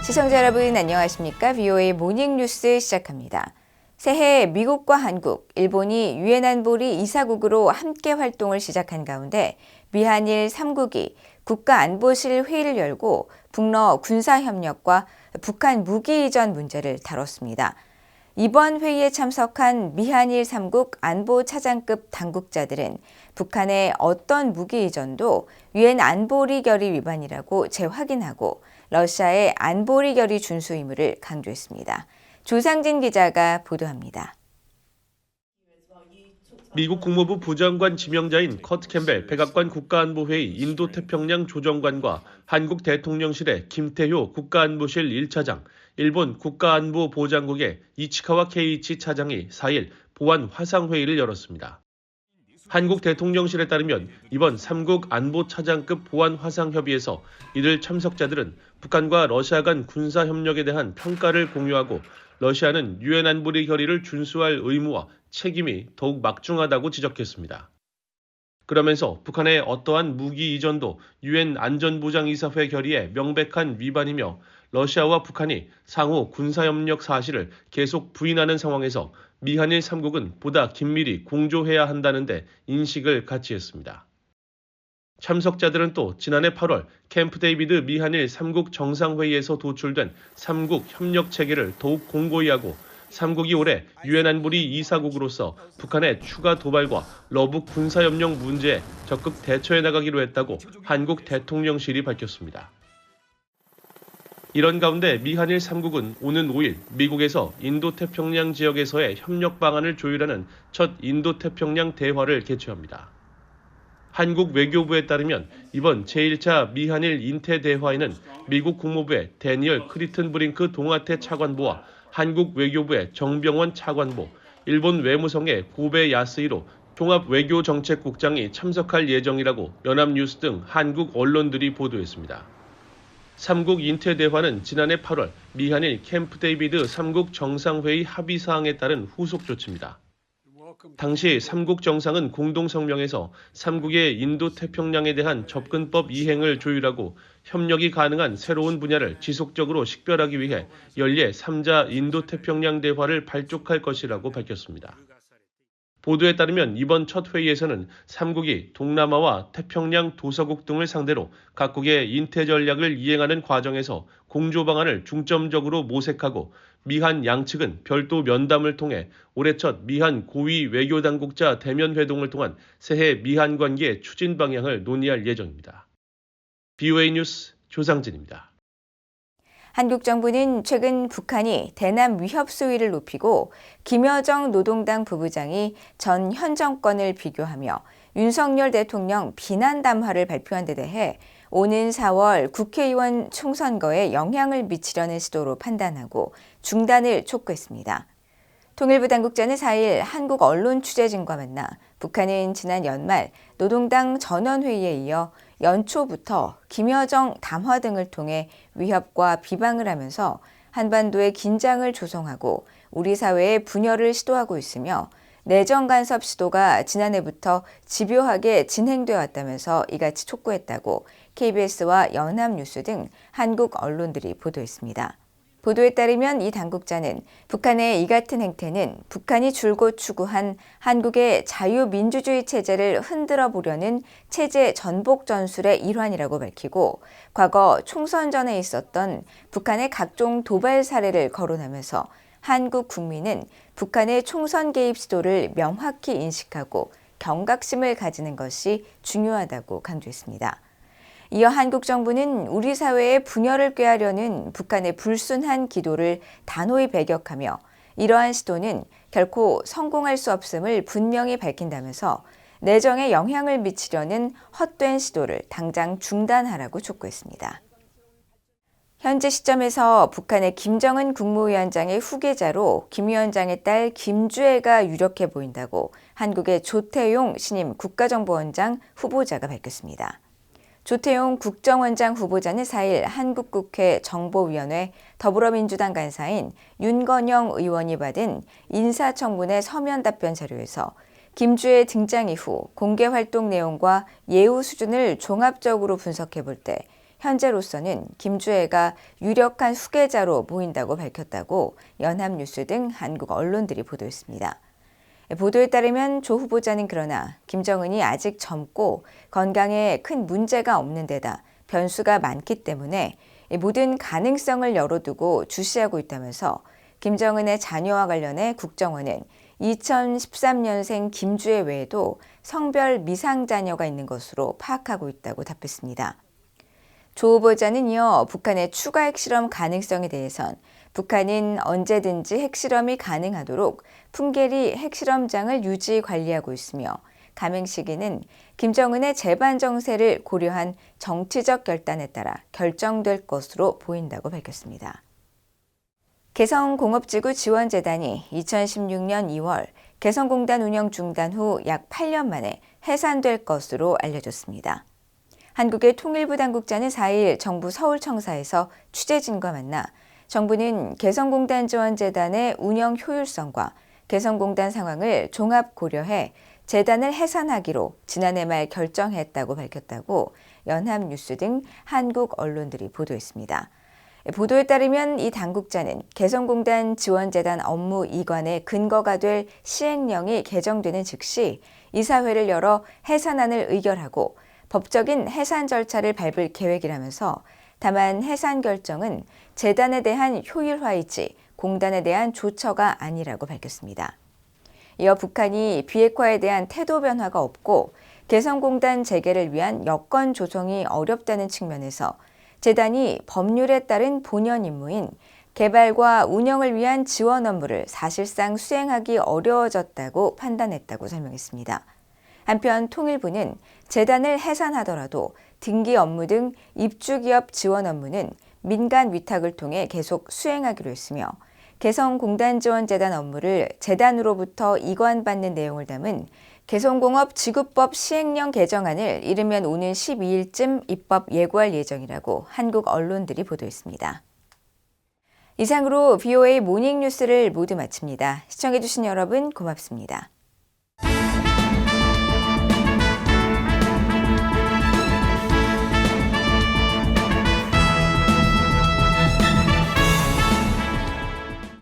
시청자 여러분 안녕하십니까? VOA 모닝뉴스 시작합니다. 새해 미국과 한국, 일본이 유엔 안보리 이사국으로 함께 활동을 시작한 가운데 미한일 3국이 국가안보실 회의를 열고 북러 군사협력과 북한 무기 이전 문제를 다뤘습니다. 이번 회의에 참석한 미한일 3국 안보차장급 당국자들은 북한의 어떤 무기 이전도 유엔 안보리 결의 위반이라고 재확인하고 러시아의 안보리 결의 준수 의무를 강조했습니다. 조상진 기자가 보도합니다. 미국 국무부 부장관 지명자인 커트 캠벨 백악관 국가안보회의 인도태평양 조정관과 한국 대통령실의 김태효 국가안보실 1차장, 일본 국가안보보장국의 이치카와 케이이치 차장이 4일 보안 화상회의를 열었습니다. 한국 대통령실에 따르면 이번 3국 안보차장급 보안 화상협의에서 이들 참석자들은 북한과 러시아 간 군사협력에 대한 평가를 공유하고 러시아는 유엔 안보리 결의를 준수할 의무와 책임이 더욱 막중하다고 지적했습니다. 그러면서 북한의 어떠한 무기 이전도 유엔 안전보장이사회 결의의 명백한 위반이며 러시아와 북한이 상호 군사협력 사실을 계속 부인하는 상황에서 미한일 3국은 보다 긴밀히 공조해야 한다는 데 인식을 같이 했습니다. 참석자들은 또 지난해 8월 캠프 데이비드 미한일 3국 정상회의에서 도출된 3국 협력 체계를 더욱 공고히 하고 3국이 올해 유엔 안보리 이사국으로서 북한의 추가 도발과 러북 군사협력 문제에 적극 대처해 나가기로 했다고 한국 대통령실이 밝혔습니다. 이런 가운데 미한일 3국은 오는 5일 미국에서 인도태평양 지역에서의 협력 방안을 조율하는 첫 인도태평양 대화를 개최합니다. 한국 외교부에 따르면 이번 제1차 미한일 인태대화에는 미국 국무부의 데니얼 크리튼 브링크 동아태 차관보와 한국 외교부의 정병원 차관보, 일본 외무성의 고베 야스히로 종합외교정책국장이 참석할 예정이라고 연합뉴스 등 한국 언론들이 보도했습니다. 3국 인태대화는 지난해 8월 미한일 캠프 데이비드 3국 정상회의 합의사항에 따른 후속 조치입니다. 당시 3국 정상은 공동성명에서 3국의 인도태평양에 대한 접근법 이행을 조율하고 협력이 가능한 새로운 분야를 지속적으로 식별하기 위해 연례 3자 인도태평양 대화를 발족할 것이라고 밝혔습니다. 보도에 따르면 이번 첫 회의에서는 3국이 동남아와 태평양 도서국 등을 상대로 각국의 인태 전략을 이행하는 과정에서 공조 방안을 중점적으로 모색하고 미한 양측은 별도 면담을 통해 올해 첫 미한 고위 외교당국자 대면 회동을 통한 새해 미한 관계 추진 방향을 논의할 예정입니다. VOA 뉴스 조상진입니다. 한국 정부는 최근 북한이 대남 위협 수위를 높이고 김여정 노동당 부부장이 전 현 정권을 비교하며 윤석열 대통령 비난 담화를 발표한 데 대해 오는 4월 국회의원 총선거에 영향을 미치려는 시도로 판단하고 중단을 촉구했습니다. 통일부 당국자는 4일 한국 언론 취재진과 만나 북한은 지난 연말 노동당 전원회의에 이어 연초부터 김여정 담화 등을 통해 위협과 비방을 하면서 한반도의 긴장을 조성하고 우리 사회의 분열을 시도하고 있으며 내정 간섭 시도가 지난해부터 집요하게 진행되어 왔다면서 이같이 촉구했다고 KBS와 연합뉴스 등 한국 언론들이 보도했습니다. 보도에 따르면 이 당국자는 북한의 이 같은 행태는 북한이 줄곧 추구한 한국의 자유민주주의 체제를 흔들어 보려는 체제 전복 전술의 일환이라고 밝히고 과거 총선 전에 있었던 북한의 각종 도발 사례를 거론하면서 한국 국민은 북한의 총선 개입 시도를 명확히 인식하고 경각심을 가지는 것이 중요하다고 강조했습니다. 이어 한국 정부는 우리 사회의 분열을 꾀하려는 북한의 불순한 기도를 단호히 배격하며 이러한 시도는 결코 성공할 수 없음을 분명히 밝힌다면서 내정에 영향을 미치려는 헛된 시도를 당장 중단하라고 촉구했습니다. 현재 시점에서 북한의 김정은 국무위원장의 후계자로 김 위원장의 딸 김주애가 유력해 보인다고 한국의 조태용 신임 국가정보원장 후보자가 밝혔습니다. 조태용 국정원장 후보자는 4일 한국국회 정보위원회 더불어민주당 간사인 윤건영 의원이 받은 인사청문회 서면 답변 자료에서 김주애 등장 이후 공개 활동 내용과 예우 수준을 종합적으로 분석해 볼 때 현재로서는 김주애가 유력한 후계자로 보인다고 밝혔다고 연합뉴스 등 한국 언론들이 보도했습니다. 보도에 따르면 조 후보자는 그러나 김정은이 아직 젊고 건강에 큰 문제가 없는 데다 변수가 많기 때문에 모든 가능성을 열어두고 주시하고 있다면서 김정은의 자녀와 관련해 국정원은 2013년생 김주애 외에도 성별 미상 자녀가 있는 것으로 파악하고 있다고 답했습니다. 조 후보자는 이어 북한의 추가 핵실험 가능성에 대해선 북한은 언제든지 핵실험이 가능하도록 풍계리 핵실험장을 유지 관리하고 있으며 감행 시기는 김정은의 재반 정세를 고려한 정치적 결단에 따라 결정될 것으로 보인다고 밝혔습니다. 개성공업지구 지원재단이 2016년 2월 개성공단 운영 중단 후 약 8년 만에 해산될 것으로 알려졌습니다. 한국의 통일부 당국자는 4일 정부 서울청사에서 취재진과 만나 정부는 개성공단 지원재단의 운영 효율성과 개성공단 상황을 종합 고려해 재단을 해산하기로 지난해 말 결정했다고 밝혔다고 연합뉴스 등 한국 언론들이 보도했습니다. 보도에 따르면 이 당국자는 개성공단 지원재단 업무 이관의 근거가 될 시행령이 개정되는 즉시 이사회를 열어 해산안을 의결하고 법적인 해산 절차를 밟을 계획이라면서 다만 해산 결정은 재단에 대한 효율화이지 공단에 대한 조처가 아니라고 밝혔습니다. 이어 북한이 비핵화에 대한 태도 변화가 없고 개성공단 재개를 위한 여건 조성이 어렵다는 측면에서 재단이 법률에 따른 본연 임무인 개발과 운영을 위한 지원 업무를 사실상 수행하기 어려워졌다고 판단했다고 설명했습니다. 한편 통일부는 재단을 해산하더라도 등기 업무 등 입주기업 지원 업무는 민간 위탁을 통해 계속 수행하기로 했으며 개성공단지원재단 업무를 재단으로부터 이관받는 내용을 담은 개성공업지구법 시행령 개정안을 이르면 오는 12일쯤 입법 예고할 예정이라고 한국 언론들이 보도했습니다. 이상으로 VOA 모닝뉴스를 모두 마칩니다. 시청해주신 여러분 고맙습니다.